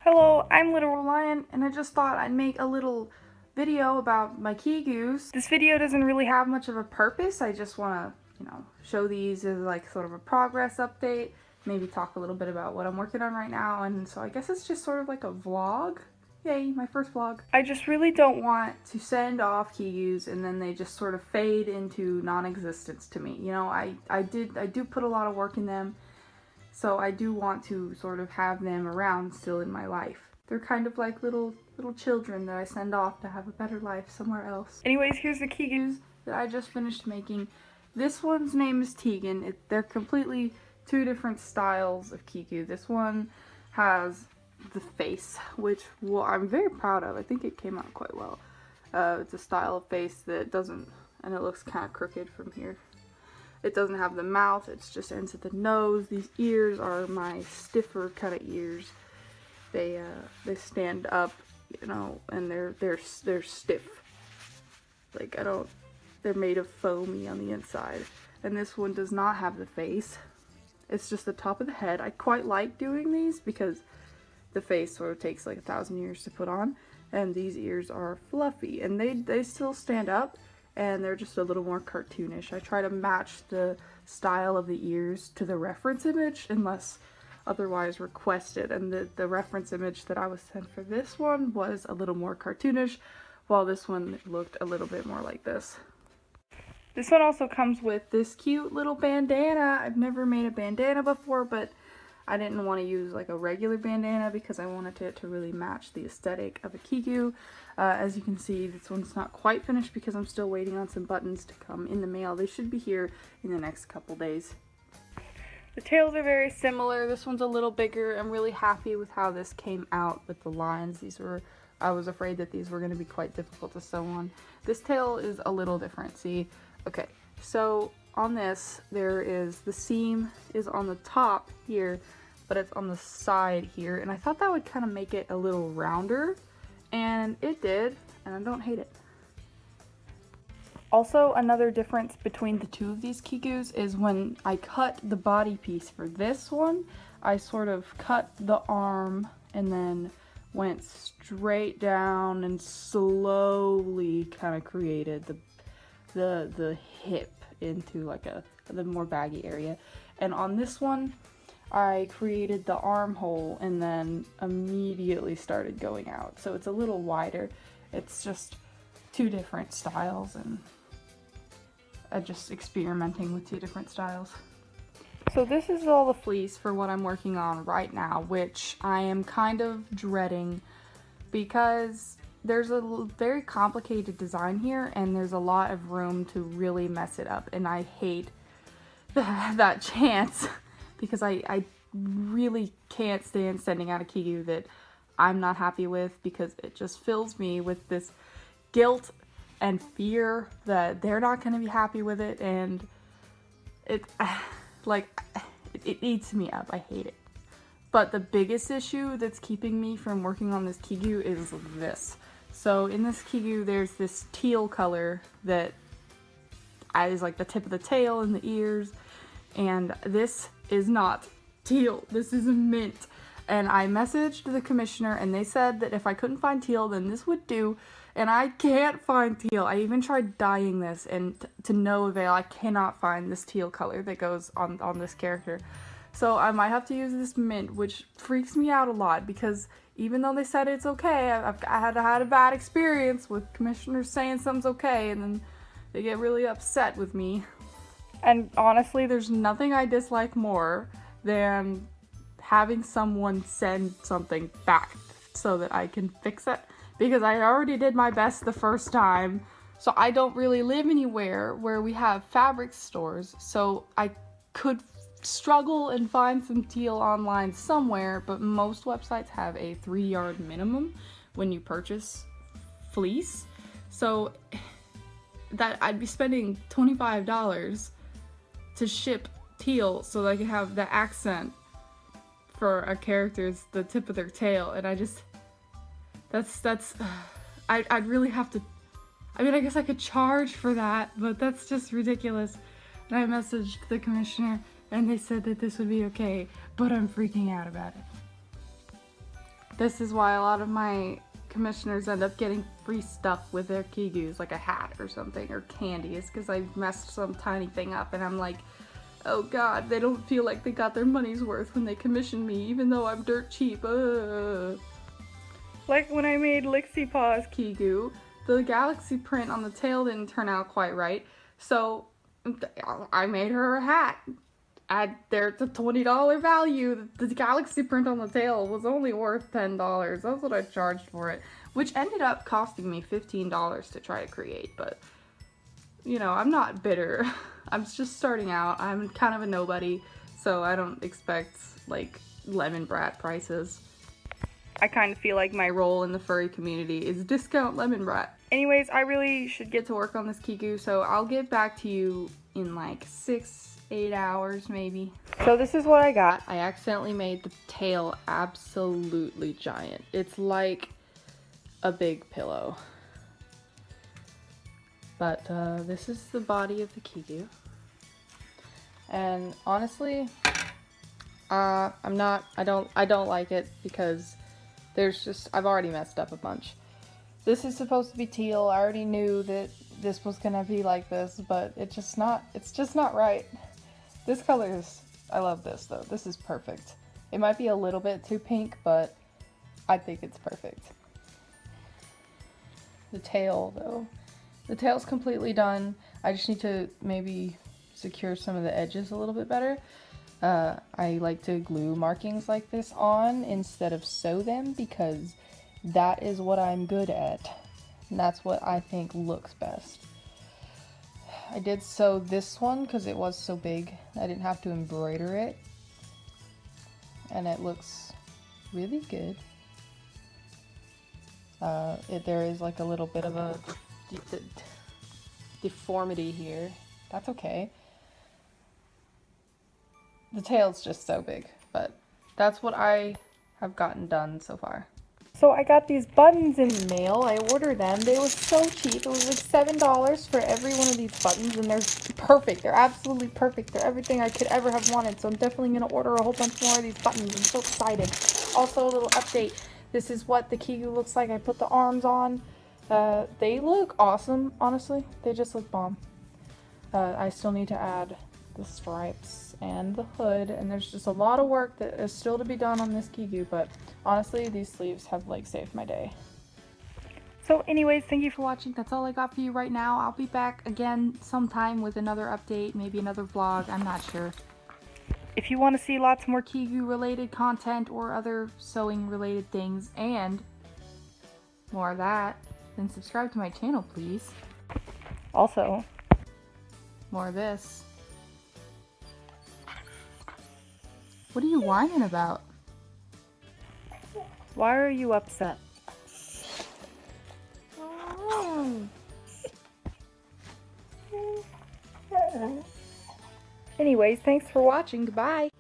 Hello, I'm Literal Lion, and I just thought I'd make a little video about my Kigus. This video doesn't really have much of a purpose. I just want to, show these as like sort of a progress update, maybe talk a little bit about what I'm working on right now, and so I guess it's just sort of like a vlog. Yay, my first vlog. I just really don't want to send off Kigus and then they just sort of fade into non-existence to me. You know, I do put a lot of work in them. So I do want to sort of have them around still in my life. They're kind of like little children that I send off to have a better life somewhere else. Anyways, here's the Kigus that I just finished making. This one's name is Tegan. They're completely two different styles of Kigu. This one has the face, which I'm very proud of. I think it came out quite well. It's a style of face that doesn't, and it looks kind of crooked from here. It doesn't have the mouth, it just ends at the nose. These ears are my stiffer kind of ears. They stand up, you know, and they're stiff. Like they're made of foamy on the inside. And this one does not have the face. It's just the top of the head. I quite like doing these because the face sort of takes like 1,000 years to put on. And these ears are fluffy and they still stand up. And they're just a little more cartoonish. I try to match the style of the ears to the reference image unless otherwise requested. And the reference image that I was sent for this one was a little more cartoonish, while this one looked a little bit more like this. This one also comes with this cute little bandana. I've never made a bandana before, but I didn't want to use like a regular bandana because I wanted it to really match the aesthetic of a Kigu. As you can see, this one's not quite finished because I'm still waiting on some buttons to come in the mail. They should be here in the next couple days. The tails are very similar. This one's a little bigger. I'm really happy with how this came out with the lines. I was afraid that these were going to be quite difficult to sew on. This tail is a little different. See, okay, so on this, the seam is on the top here, but it's on the side here, and I thought that would kind of make it a little rounder, and it did, and I don't hate it. Also, another difference between the two of these Kigus is when I cut the body piece for this one, I sort of cut the arm and then went straight down and slowly kind of created the hip into like the more baggy area. And on this one, I created the armhole and then immediately started going out. So it's a little wider. It's just two different styles, and I'm just experimenting with two different styles. So this is all the fleece for what I'm working on right now, which I am kind of dreading because there's a very complicated design here and there's a lot of room to really mess it up, and I hate that chance because I really can't stand sending out a Kigu that I'm not happy with, because it just fills me with this guilt and fear that they're not going to be happy with it, and it eats me up. I hate it. But the biggest issue that's keeping me from working on this Kigu is this. So in this Kigu, there's this teal color that is like the tip of the tail and the ears, and this is not teal. This is mint. And I messaged the commissioner and they said that if I couldn't find teal, then this would do, and I can't find teal. I even tried dyeing this, and to no avail. I cannot find this teal color that goes on this character. So I might have to use this mint, which freaks me out a lot because even though they said it's okay, I had a bad experience with commissioners saying something's okay and then they get really upset with me. And honestly, there's nothing I dislike more than having someone send something back so that I can fix it, because I already did my best the first time. So I don't really live anywhere where we have fabric stores, so I could struggle and find some teal online somewhere, but most websites have a 3-yard minimum when you purchase fleece, so that I'd be spending $25 to ship teal so that I can have the accent for a character's the tip of their tail, and I just I'd really have to, I mean, I guess I could charge for that, but that's just ridiculous. And I messaged the commissioner and they said that this would be okay, but I'm freaking out about it. This is why a lot of my commissioners end up getting free stuff with their Kigus, like a hat or something, or candy. It's because I messed some tiny thing up and I'm like, oh god, they don't feel like they got their money's worth when they commission me, even though I'm dirt cheap. Like when I made Lixie Paw's Kigu, the galaxy print on the tail didn't turn out quite right, so I made her a hat. There's a $20 value. The galaxy print on the tail was only worth $10. That's what I charged for it, which ended up costing me $15 to try to create, but you know, I'm not bitter. I'm just starting out. I'm kind of a nobody, so I don't expect like lemon brat prices. I kind of feel like my role in the furry community is discount lemon brat. Anyways, I really should get to work on this Kigu, so I'll get back to you in like 6-8 hours maybe. So this is what I got. I accidentally made the tail absolutely giant. It's like a big pillow. But this is the body of the Kigu. And honestly, I don't like it because I've already messed up a bunch. This is supposed to be teal. I already knew that this was gonna be like this, but it's just not right. This color I love this though. This is perfect. It might be a little bit too pink, but I think it's perfect. The tail though. The tail's completely done. I just need to maybe secure some of the edges a little bit better. I like to glue markings like this on instead of sew them because that is what I'm good at. And that's what I think looks best. I did sew this one because it was so big. I didn't have to embroider it. And it looks really good. There is like a little bit of a deformity here. That's okay. The tail's just so big, but that's what I have gotten done so far. So I got these buttons in the mail. I ordered them. They were so cheap. It was like $7 for every one of these buttons, and they're perfect. They're absolutely perfect. They're everything I could ever have wanted, so I'm definitely going to order a whole bunch more of these buttons. I'm so excited. Also, a little update. This is what the Kigu looks like. I put the arms on. They look awesome, honestly. They just look bomb. I still need to add the stripes and the hood, and there's just a lot of work that is still to be done on this Kigu, but honestly, these sleeves have like saved my day. So anyways, thank you for watching. That's all I got for you right now. I'll be back again sometime with another update, maybe another vlog, I'm not sure. If you want to see lots more Kigu related content or other sewing related things and more of that, then subscribe to my channel, please. Also, more of this. What are you whining about? Why are you upset? Anyways, thanks for watching. Goodbye.